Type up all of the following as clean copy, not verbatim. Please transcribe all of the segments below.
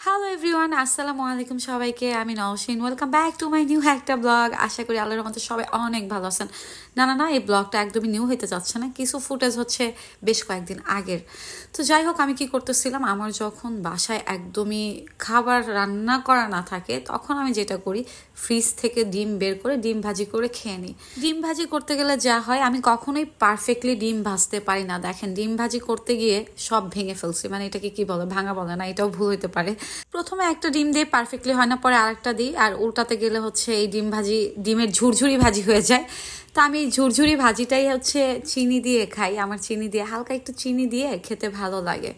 Hello everyone, আসসালামু আলাইকুম সবাইকে। আমি Nowshin, welcome back to my new একটা ব্লগ। আশা করি আল্লাহর রহমতে সবাই অনেক ভালো আছেন। না, এই ব্লগটা একদমই নিউ হতে যাচ্ছে না, কিছু ফুটেজ হচ্ছে বেশ কয়েকদিন আগের। তো যাই হোক, আমি কি করতেছিলাম, আমার যখন বাসায় একদমই খাবার রান্না করা না থাকে তখন আমি যেটা করি, ফ্রিজ থেকে ডিম বের করে ডিম ভাজি করে খেয়ে নিই। ডিম ভাজি করতে গেলে যা হয়, আমি কখনোই পারফেক্টলি ডিম ভাজতে পারি না। দেখেন, ডিম ভাজি করতে গিয়ে সব ভেঙে ফেলছি, মানে এটাকে কি বলে, ভাঙা বলে না, এটাও ভুল হইতে পারে। প্রথমে একটা ডিম দিয়ে পারফেক্টলি হয় না, পরে আরেকটা দিই, আর উল্টাতে গেলে হচ্ছে এই ডিমের ঝুরঝুরি ভাজি হয়ে যায়। তা আমি এই ঝুরঝুরি ভাজিটাই হচ্ছে চিনি দিয়ে খাই। আমার চিনি দিয়ে, হালকা একটু চিনি দিয়ে খেতে ভালো লাগে।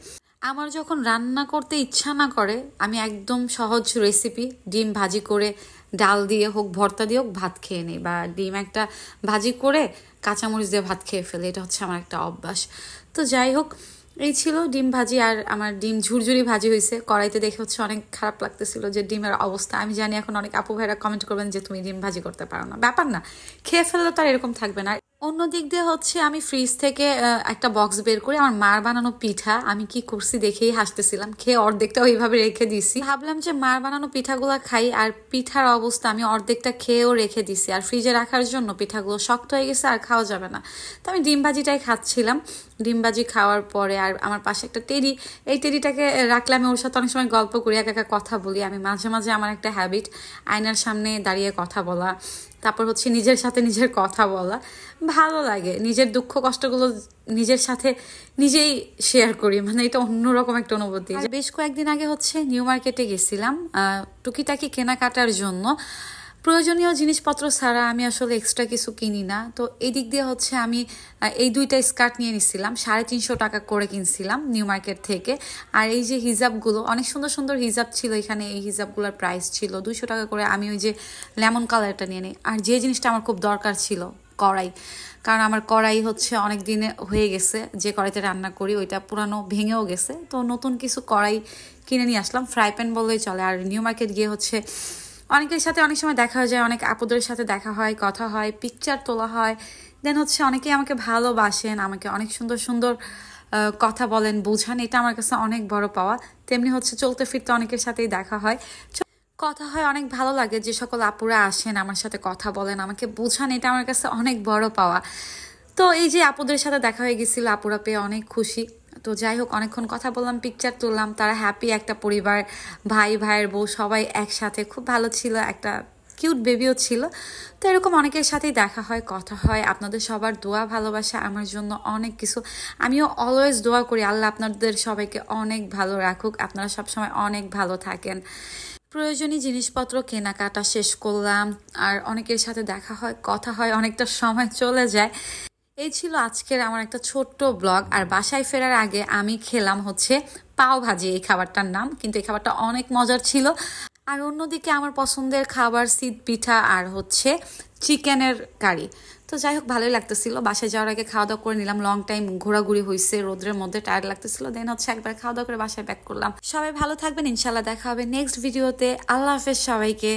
আমার যখন রান্না করতে ইচ্ছা না করে, আমি একদম সহজ রেসিপি ডিম ভাজি করে ডাল দিয়ে হোক, ভর্তা দিয়ে হোক ভাত খেয়ে নিই, বা ডিম একটা ভাজি করে কাঁচামরিচ দিয়ে ভাত খেয়ে ফেলে। এটা হচ্ছে আমার একটা অভ্যাস। তো যাই হোক, এই ছিল ডিম ভাজি। আর আমার ডিম ঝুরঝুরি ভাজি হয়েছে কড়াইতে, দেখে হচ্ছে অনেক খারাপ লাগতেছিল যে ডিমের অবস্থা। আমি জানি এখন অনেক আপু ভাইরা কমেন্ট করবেন যে তুমি ডিম ভাজি করতে পারো না। ব্যাপার না, খেয়ে ফেললে তো আর এরকম থাকবে না। অন্য দিক দিয়ে হচ্ছে আমি ফ্রিজ থেকে একটা বক্স বের করে আমার মার বানানো পিঠা, আমি কি করছি দেখেই হাসতেছিলাম, খেয়ে অর্ধেকটা ওইভাবে রেখে দিছি। ভাবলাম যে মার বানানো পিঠাগুলো খাই, আর পিঠার অবস্থা আমি অর্ধেকটা খেয়েও রেখে দিছি। আর ফ্রিজে রাখার জন্য পিঠাগুলো শক্ত হয়ে গেছে, আর খাওয়া যাবে না। তো আমি ডিম ভাজিটাই খাচ্ছিলাম। ডিম ভাজি খাওয়ার পরে আর আমার পাশে একটা টেডি, এই টেডিটাকে রাখলে আমি ওর সাথে অনেক সময় গল্প করি, একা কথা বলি। আমি মাঝে মাঝে, আমার একটা হ্যাবিট, আয়নার সামনে দাঁড়িয়ে কথা বলা, তারপর হচ্ছে নিজের সাথে নিজের কথা বলা। ভালো লাগে, নিজের দুঃখ কষ্টগুলো নিজের সাথে নিজেই শেয়ার করি, মানে এটা অন্যরকম একটা অনুভূতি। বেশ কয়েকদিন আগে হচ্ছে নিউ মার্কেটে গেছিলাম টুকিটাকি কেনাকাটার জন্য। প্রয়োজনীয় জিনিসপত্র ছাড়া আমি আসলে এক্সট্রা কিছু কিনি না। তো এই দিক দিয়ে হচ্ছে আমি এই দুইটা স্কার্ট নিয়ে নিছিলাম, 350 টাকা করে কিনছিলাম নিউ মার্কেট থেকে। আর এই যে হিজাবগুলো, অনেক সুন্দর সুন্দর হিজাব ছিল এখানে। এই হিজাবগুলোর প্রাইস ছিল 200 টাকা করে। আমি ওই যে লেমন কালারটা নিয়ে নিই। আর যে জিনিসটা আমার খুব দরকার ছিল, কড়াই, কারণ আমার কড়াই হচ্ছে অনেক দিনে হয়ে গেছে, যে কড়াইতে রান্না করি ওইটা পুরানো, ভেঙেও গেছে। তো নতুন কিছু কড়াই কিনে নিয়ে আসলাম, ফ্রাই প্যান বললেই চলে। আর নিউ মার্কেট গিয়ে হচ্ছে অনেকের সাথে অনেক সময় দেখা হয়ে যায়, অনেক আপুদের সাথে দেখা হয়, কথা হয়, পিকচার তোলা হয়। দেন হচ্ছে অনেকেই আমাকে ভালোবাসেন, আমাকে অনেক সুন্দর সুন্দর কথা বলেন, বুঝান। এটা আমার কাছে অনেক বড় পাওয়া। তেমনি হচ্ছে চলতে ফিরতে অনেকের সাথেই দেখা হয়, কথা হয়, অনেক ভালো লাগে। যে সকল আপুরা আসেন আমার সাথে কথা বলেন, আমাকে বুঝান, এটা আমার কাছে অনেক বড় পাওয়া। তো এই যে আপুদের সাথে দেখা হয়ে গেছিল, আপুরা পেয়ে অনেক খুশি। তো যাই হোক, অনেকক্ষণ কথা বললাম, পিকচার তুললাম, তারা হ্যাপি, একটা পরিবার, ভাই, ভাইয়ের বউ সবাই একসাথে, খুব ভালো ছিল। একটা কিউট বেবিও ছিল। তো এরকম অনেকের সাথেই দেখা হয়, কথা হয়। আপনাদের সবার দোয়া ভালোবাসা আমার জন্য অনেক কিছু। আমিও অলওয়েজ দোয়া করি আল্লাহ আপনাদের সবাইকে অনেক ভালো রাখুক, আপনারা সবসময় অনেক ভালো থাকেন। প্রয়োজনীয় জিনিসপত্র কেনাকাটা শেষ করলাম, আর অনেকের সাথে দেখা হয়, কথা হয়, অনেকটা সময় চলে যায়। এই ছিল আজকের আমার একটা ছোট্ট ব্লগ। আর বাসায় ফেরার আগে আমি খেলাম হচ্ছে পাও ভাজি, এই খাবারটার নাম, কিন্তু এই খাবারটা অনেক মজার ছিল। আর অন্যদিকে আমার পছন্দের খাবার সিদ পিঠা আর হচ্ছে চিকেনের কারি। তো যাই হোক, ভালোই লাগতেছিল। বাসায় যাওয়ার আগে খাওয়া দাওয়া করে নিলাম, লং টাইম ঘোরাঘুরি হয়েছে, রোদ্রের মধ্যে টায়ার্ড লাগতেছিল। দেন হচ্ছে একবার খাওয়া দাওয়া করে বাসায় ব্যাক করলাম। সবাই ভালো থাকবেন, ইনশাল্লাহ দেখা হবে নেক্সট ভিডিওতে। আল্লাহ হাফেজ সবাইকে।